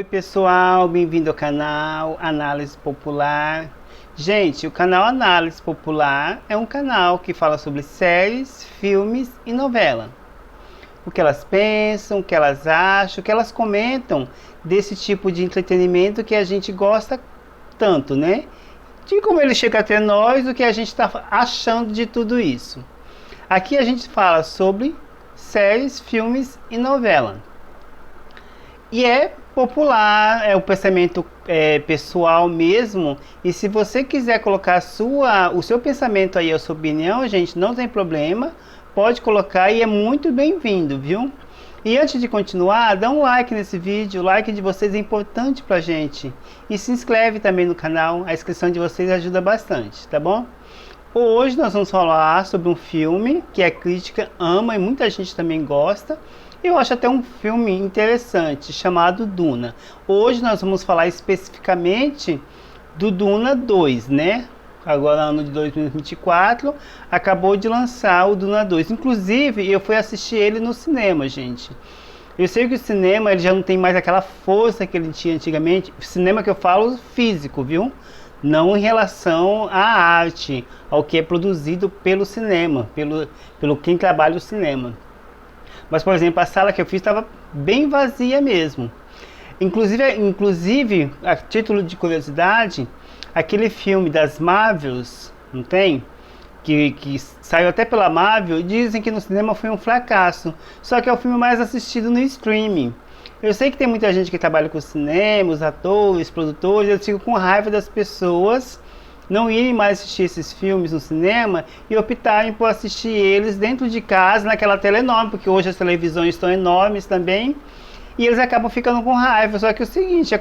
pessoal, bem-vindo ao canal Análise Popular. Gente, o canal Análise Popular é um canal que fala sobre séries, filmes e novela. O que elas pensam, o que elas acham, o que elas comentam desse tipo de entretenimento que a gente gosta tanto, né? De como ele chega até nós, o que a gente está achando de tudo isso. Aqui a gente fala sobre séries, filmes e novela. E é popular, é o pensamento pessoal mesmo. E se você quiser colocar o seu pensamento aí, a sua opinião, gente, não tem problema. Pode colocar e é muito bem-vindo, viu? E antes de continuar, dá um like nesse vídeo. O like de vocês é importante pra gente. E se inscreve também no canal. A inscrição de vocês ajuda bastante, tá bom? Hoje nós vamos falar sobre um filme que a crítica ama e muita gente também gosta. Eu acho até um filme interessante, chamado Duna. Hoje nós vamos falar especificamente do Duna 2, né? Agora, ano de 2024, acabou de lançar o Duna 2. Inclusive, eu fui assistir ele no cinema, gente. Eu sei que o cinema ele já não tem mais aquela força que ele tinha antigamente. Cinema que eu falo físico, viu? Não em relação à arte, ao que é produzido pelo cinema, pelo quem trabalha o cinema. Mas, por exemplo, a sala que eu fiz estava bem vazia mesmo. Inclusive, a título de curiosidade, aquele filme das Marvels, não tem? Que saiu até pela Marvel, dizem que no cinema foi um fracasso. Só que é o filme mais assistido no streaming. Eu sei que tem muita gente que trabalha com cinema, os atores, produtores, eu fico com raiva das pessoas não irem mais assistir esses filmes no cinema e optarem por assistir eles dentro de casa, naquela tela enorme, porque hoje as televisões estão enormes também, e eles acabam ficando com raiva. Só que é o seguinte,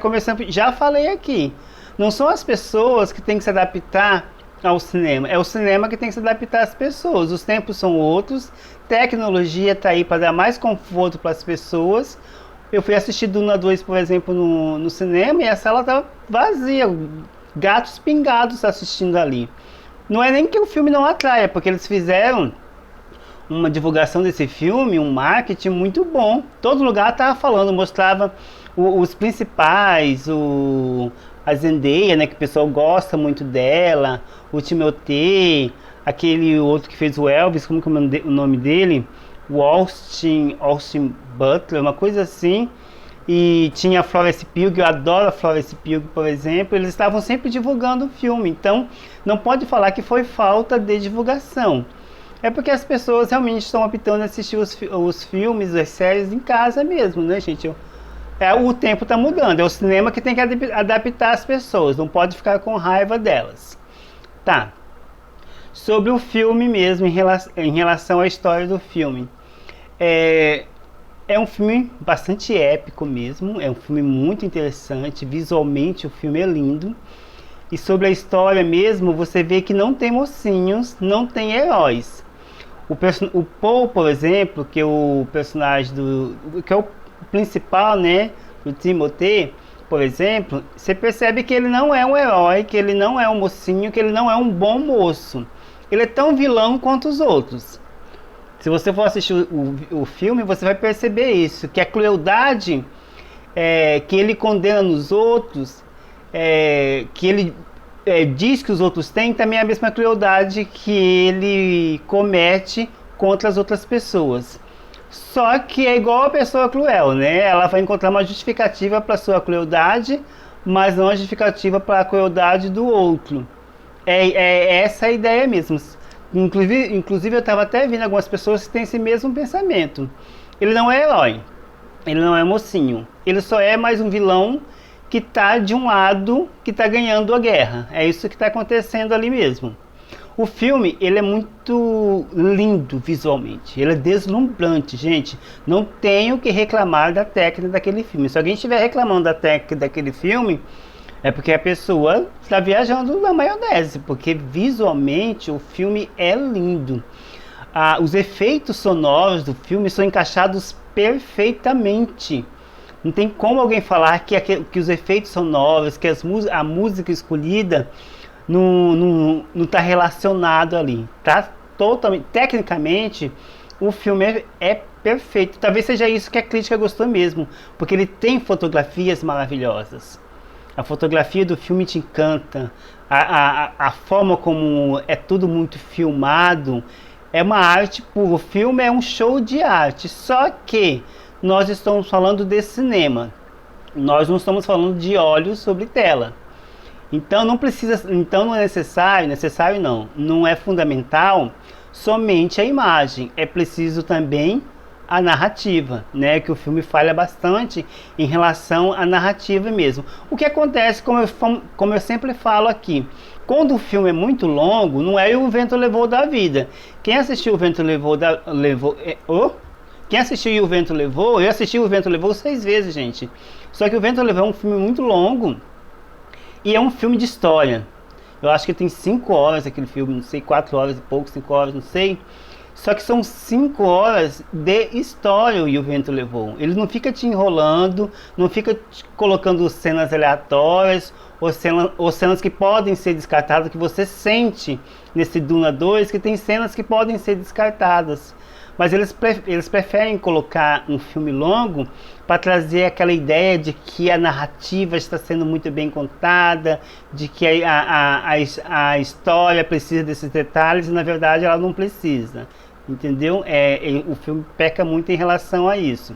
já falei aqui, não são as pessoas que têm que se adaptar ao cinema, é o cinema que tem que se adaptar às pessoas. Os tempos são outros, tecnologia está aí para dar mais conforto para as pessoas. Eu fui assistir Duna 2, por exemplo, no cinema e a sala estava vazia, gatos pingados assistindo ali. Não é nem que o filme não atraia, porque eles fizeram uma divulgação desse filme, um marketing muito bom. Todo lugar estava falando, mostrava os principais, a Zendaya, né, que o pessoal gosta muito dela, o Timothée, aquele outro que fez o Elvis, como que é o nome dele? O Austin Butler, uma coisa assim. E tinha a Florence Pugh, eu adoro a Florence Pugh, por exemplo. Eles estavam sempre divulgando o filme, então não pode falar que foi falta de divulgação. É porque as pessoas realmente estão optando a assistir os filmes, as séries em casa mesmo, né, gente? O tempo está mudando, é o cinema que tem que adaptar as pessoas, não pode ficar com raiva delas. Tá. Sobre o filme mesmo, em relação à história do filme. É um filme bastante épico mesmo, é um filme muito interessante, visualmente o filme é lindo. E sobre a história mesmo, você vê que não tem mocinhos, não tem heróis. O Paul, por exemplo, que é o personagem que é o principal, né, do Timothée, por exemplo, você percebe que ele não é um herói, que ele não é um mocinho, que ele não é um bom moço. Ele é tão vilão quanto os outros. Se você for assistir o filme, você vai perceber isso, que a crueldade que ele condena nos outros, que ele diz que os outros têm, também é a mesma crueldade que ele comete contra as outras pessoas. Só que é igual a pessoa cruel, né? Ela vai encontrar uma justificativa para a sua crueldade, mas não a justificativa para a crueldade do outro. É essa a ideia mesmo. Inclusive eu estava até vendo algumas pessoas que têm esse mesmo pensamento. Ele não é herói, ele não é mocinho, ele só é mais um vilão que está de um lado, que está ganhando a guerra. É isso que está acontecendo ali mesmo. O filme, ele é muito lindo visualmente, ele é deslumbrante, gente. Não tenho que reclamar da técnica daquele filme. Se alguém estiver reclamando da técnica daquele filme, é porque a pessoa está viajando na maionese, porque visualmente o filme é lindo. Os efeitos sonoros do filme são encaixados perfeitamente. Não tem como alguém falar que os efeitos sonoros, que a música escolhida não está relacionado ali. Tá totalmente, tecnicamente, O filme é perfeito. Talvez seja isso que a crítica gostou mesmo, porque ele tem fotografias maravilhosas. A fotografia do filme te encanta, a forma como é tudo muito filmado, é uma arte pura. O filme é um show de arte, só que nós estamos falando de cinema, nós não estamos falando de olhos sobre tela. Então não precisa, então não é necessário não, não é fundamental somente a imagem, é preciso também a narrativa, né? Que o filme falha bastante em relação à narrativa mesmo. O que acontece, como eu sempre falo aqui, quando o filme é muito longo, não é O Vento Levou da Vida. Quem assistiu O Vento Quem assistiu E o Vento Levou, eu assisti O Vento Levou 6 vezes, gente. Só que O Vento Levou é um filme muito longo e é um filme de história. Eu acho que tem 5 horas aquele filme, não sei, 4 horas e pouco, 5 horas, não sei. Só que são 5 horas de história E o Vento Levou. Ele não fica te enrolando, não fica te colocando cenas aleatórias ou cenas que podem ser descartadas, que você sente nesse Duna 2 que tem cenas que podem ser descartadas. Mas eles preferem colocar um filme longo para trazer aquela ideia de que a narrativa está sendo muito bem contada, de que a história precisa desses detalhes e na verdade ela não precisa. Entendeu? O filme peca muito em relação a isso.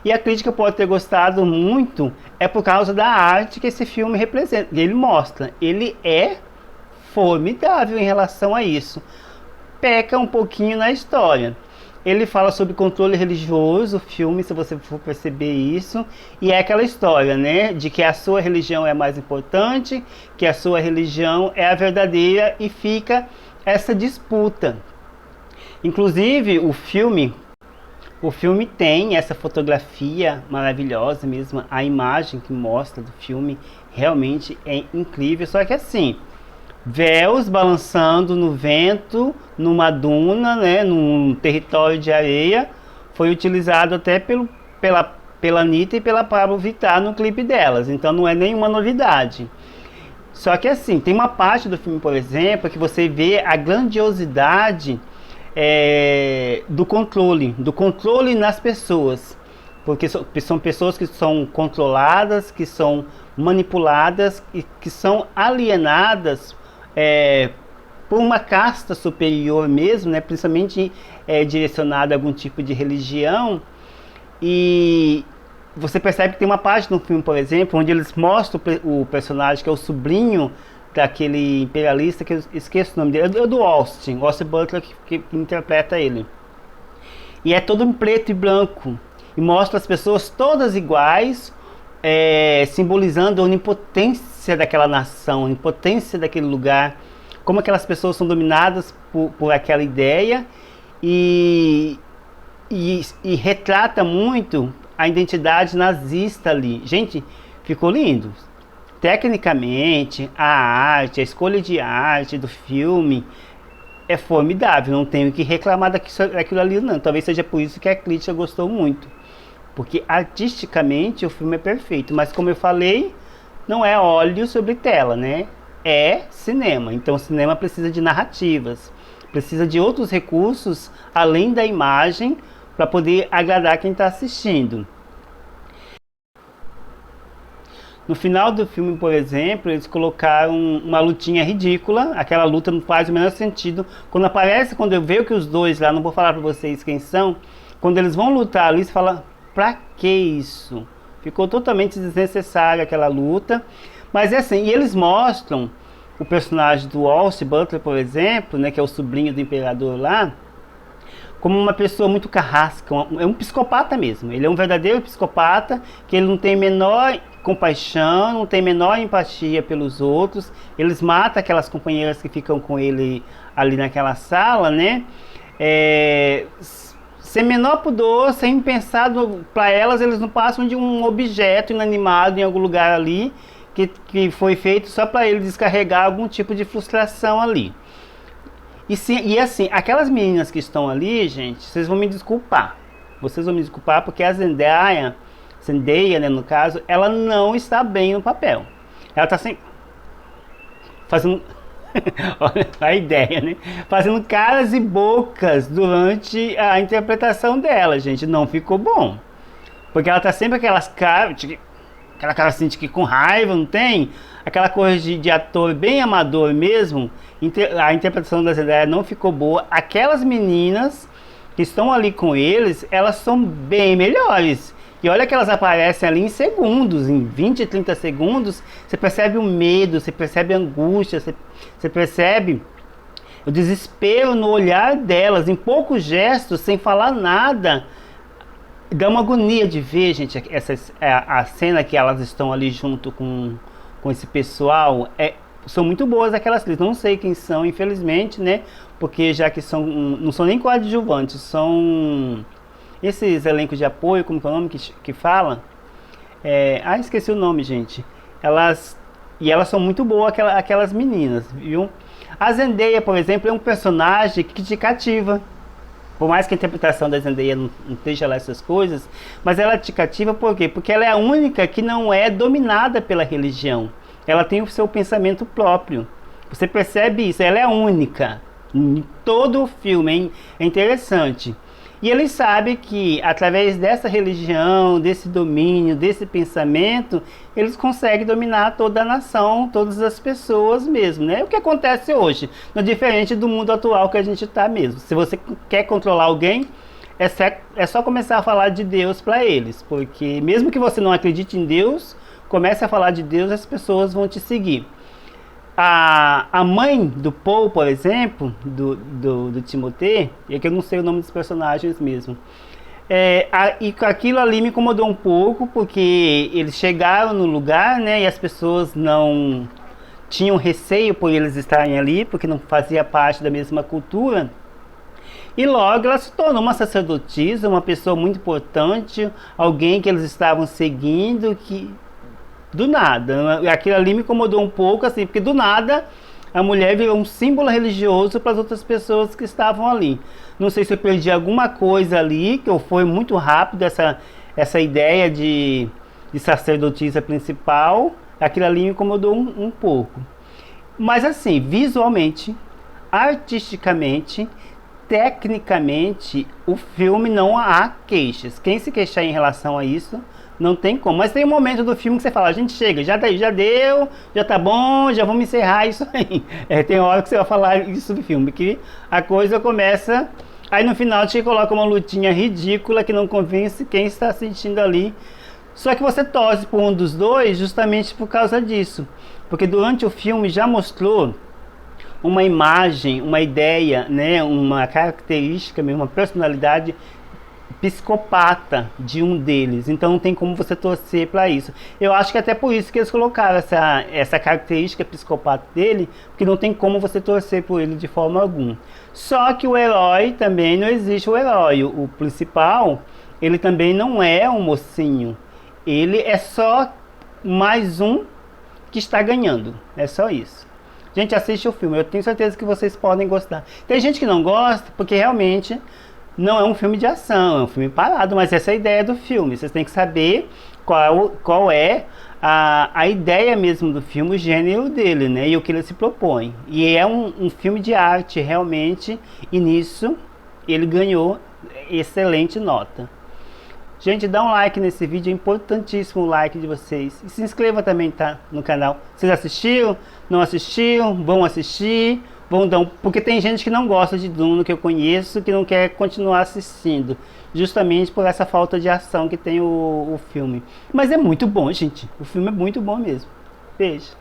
E a crítica pode ter gostado muito é por causa da arte que esse filme representa. Ele mostra, ele é formidável em relação a isso. Peca um pouquinho na história. Ele fala sobre controle religioso, o filme, se você for perceber isso, e é aquela história, né, de que a sua religião é mais importante, que a sua religião é a verdadeira e fica essa disputa. Inclusive, o filme tem essa fotografia maravilhosa mesmo, a imagem que mostra do filme realmente é incrível, só que assim, véus balançando no vento, numa duna, né, num território de areia, foi utilizado até pela Anitta e pela Pablo Vittar no clipe delas, então não é nenhuma novidade. Só que assim, tem uma parte do filme, por exemplo, que você vê a grandiosidade do controle nas pessoas, porque são pessoas que são controladas, que são manipuladas e que são alienadas por uma casta superior mesmo, né, principalmente direcionada a algum tipo de religião. E você percebe que tem uma parte no filme, por exemplo, onde eles mostram o personagem que é o sobrinho daquele imperialista, que eu esqueço o nome dele, é do Austin Butler que interpreta ele. E é todo em preto e branco. E mostra as pessoas todas iguais, simbolizando a onipotência daquela nação, a onipotência daquele lugar, como aquelas pessoas são dominadas por aquela ideia e retrata muito a identidade nazista ali. Gente, ficou lindo. Tecnicamente, a arte, a escolha de arte do filme é formidável, não tenho que reclamar daquilo ali não. Talvez seja por isso que a crítica gostou muito, porque artisticamente o filme é perfeito, mas como eu falei, não é óleo sobre tela, né? É cinema, então o cinema precisa de narrativas, precisa de outros recursos além da imagem para poder agradar quem está assistindo. No final do filme, por exemplo, eles colocaram uma lutinha ridícula. Aquela luta não faz o menor sentido. Quando eu vejo que os dois lá, não vou falar pra vocês quem são, quando eles vão lutar ali, você fala, pra que isso? Ficou totalmente desnecessária aquela luta. Mas é assim, e eles mostram o personagem do Austin Butler, por exemplo, né, que é o sobrinho do imperador lá, como uma pessoa muito carrasca, é um psicopata mesmo. Ele é um verdadeiro psicopata, que ele não tem menor compaixão, não tem menor empatia pelos outros. Eles matam aquelas companheiras que ficam com ele ali naquela sala, né? Sem menor pudor, sem pensar para elas, eles não passam de um objeto inanimado em algum lugar ali, que foi feito só para ele descarregar algum tipo de frustração ali. E assim, aquelas meninas que estão ali, gente, vocês vão me desculpar. Vocês vão me desculpar porque a Zendaya, né, no caso, ela não está bem no papel. Ela está sempre fazendo Olha a ideia, né? Fazendo caras e bocas durante a interpretação dela, gente. Não ficou bom. Porque ela tá sempre aquelas caras, aquela cara assim de que com raiva, não tem? Aquela coisa de ator bem amador mesmo. A interpretação da Zendaya não ficou boa. Aquelas meninas que estão ali com eles, elas são bem melhores. E olha que elas aparecem ali em segundos, em 20, 30 segundos. Você percebe o medo, você percebe a angústia, você percebe o desespero no olhar delas, em poucos gestos, sem falar nada. Dá uma agonia de ver, gente, a cena que elas estão ali junto com esse pessoal. São muito boas aquelas atrizes, não sei quem são, infelizmente, né? Porque já que não são nem coadjuvantes, são esses elencos de apoio, como que é o nome que fala? Esqueci o nome, gente. Elas são muito boas, aquelas meninas, viu? A Zendaya, por exemplo, é um personagem que te cativa. Por mais que a interpretação da Zendaya não esteja lá essas coisas, mas ela te cativa por quê? Porque ela é a única que não é dominada pela religião. Ela tem o seu pensamento próprio. Você percebe isso? Ela é a única. Em todo o filme, é interessante. E ele sabe que através dessa religião, desse domínio, desse pensamento, eles conseguem dominar toda a nação, todas as pessoas mesmo, né? O que acontece hoje, não é diferente do mundo atual que a gente está mesmo. Se você quer controlar alguém, é só começar a falar de Deus para eles, porque mesmo que você não acredite em Deus, comece a falar de Deus, as pessoas vão te seguir. A mãe do Paul, por exemplo, do Timothée, e aqui eu não sei o nome dos personagens mesmo, e aquilo ali me incomodou um pouco, porque eles chegaram no lugar, né, e as pessoas não tinham receio por eles estarem ali, porque não fazia parte da mesma cultura, e logo ela se tornou uma sacerdotisa, uma pessoa muito importante, alguém que eles estavam seguindo, que do nada, aquilo ali me incomodou um pouco, assim, porque do nada a mulher virou um símbolo religioso para as outras pessoas que estavam ali. Não sei se eu perdi alguma coisa ali, que foi muito rápido essa ideia de sacerdotisa principal, aquilo ali me incomodou um pouco. Mas assim, visualmente, artisticamente, tecnicamente, o filme não há queixas. Quem se queixar em relação a isso, não tem como. Mas tem um momento do filme que você fala, a gente chega, já deu, já tá bom, já vamos encerrar isso aí. Tem hora que você vai falar isso do filme, que a coisa começa, aí no final te coloca uma lutinha ridícula que não convence quem está assistindo ali. Só que você torce por um dos dois justamente por causa disso. Porque durante o filme já mostrou uma imagem, uma ideia, né, uma característica, uma personalidade psicopata de um deles, então não tem como você torcer para isso. Eu acho que até por isso que eles colocaram essa característica psicopata dele, porque não tem como você torcer por ele de forma alguma. Só que o herói também não existe o herói, o principal, ele também não é um mocinho, ele é só mais um que está ganhando, é só isso. Gente, assiste o filme, eu tenho certeza que vocês podem gostar. Tem gente que não gosta, porque realmente não é um filme de ação, é um filme parado, mas essa é a ideia do filme. Vocês têm que saber qual é a ideia mesmo do filme, o gênero dele, né? E o que ele se propõe. E é um filme de arte, realmente, e nisso ele ganhou excelente nota. Gente, dá um like nesse vídeo, é importantíssimo o like de vocês. E se inscreva também, tá? No canal. Vocês assistiram? Não assistiram? Vão assistir? Porque tem gente que não gosta de Duna, que eu conheço, que não quer continuar assistindo, justamente por essa falta de ação que tem o filme. Mas é muito bom, gente. O filme é muito bom mesmo. Beijo.